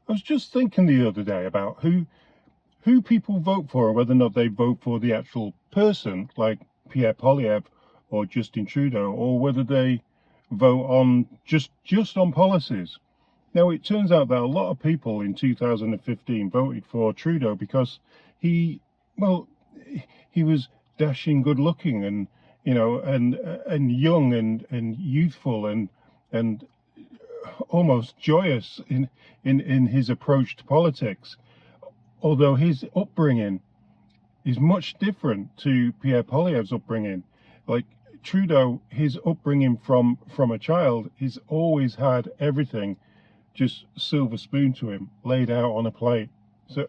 I was just thinking the other day about who people vote for and whether or not they vote for the actual person, like Pierre Poilievre or Justin Trudeau, or whether they vote on just on policies. Now, it turns out that a lot of people in 2015 voted for Trudeau because he, well, he was dashing good looking and, and young and youthful and almost joyous in his approach to politics. Although his upbringing is much different to Pierre Poilievre's upbringing. Like Trudeau, his upbringing from a child, he's always had everything just silver spoon to him, laid out on a plate. So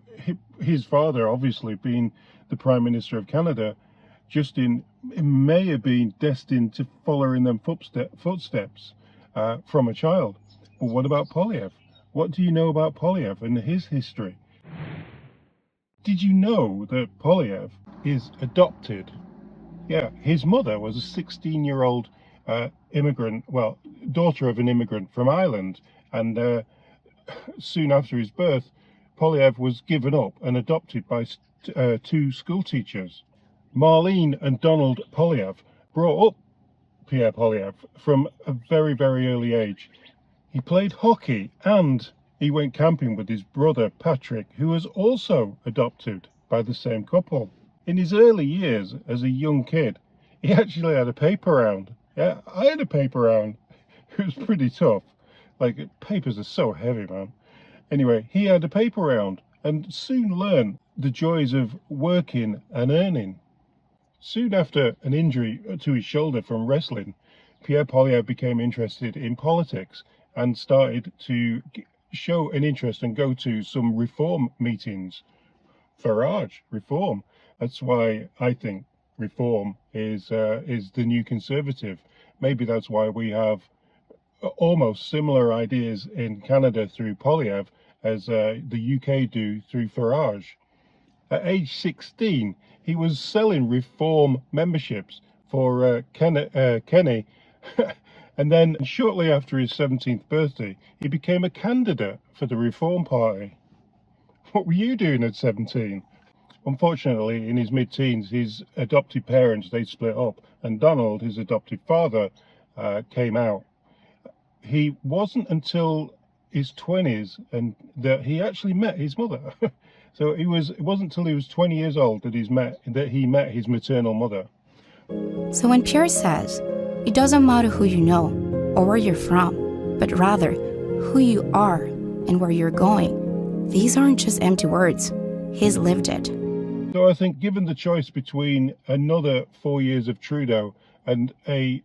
his father, obviously being the Prime Minister of Canada, Justin may have been destined to follow in them footsteps from a child. But what about Poilievre? What do you know about Poilievre and his history? Did you know that Poilievre is adopted? Yeah, his mother was a 16-year-old immigrant, well, daughter of an immigrant from Ireland, and soon after his birth, Poilievre was given up and adopted by two school teachers. Marlene and Donald Poilievre brought up Pierre Poilievre from a very, very early age. He played hockey and he went camping with his brother Patrick, who was also adopted by the same couple. In his early years as a young kid, he actually had a paper round. Yeah, I had a paper round. It was pretty tough. Like, papers are so heavy, man. Anyway, he had a paper round and soon learned the joys of working and earning. Soon after an injury to his shoulder from wrestling, Pierre Poilievre became interested in politics and started to show an interest and go to some reform meetings. Farage, reform. That's why I think reform is the new conservative. Maybe that's why we have almost similar ideas in Canada through Poilievre as the UK do through Farage. At age 16, he was selling reform memberships for Kenny, and then shortly after his 17th birthday, he became a candidate for the Reform Party. What were you doing at 17? Unfortunately, in his mid-teens, his adopted parents, they split up, and Donald, his adopted father, came out. He wasn't until his 20s and that he actually met his mother. So it wasn't until he was 20 years old that he met his maternal mother. So when Pierre says, it doesn't matter who you know or where you're from, but rather who you are and where you're going, these aren't just empty words. He's lived it. So I think given the choice between another 4 years of Trudeau and a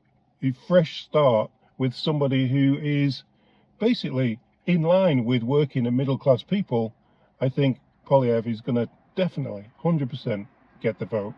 fresh start with somebody who is basically in line with working and middle-class people, I think Poilievre is going to definitely 100% get the vote.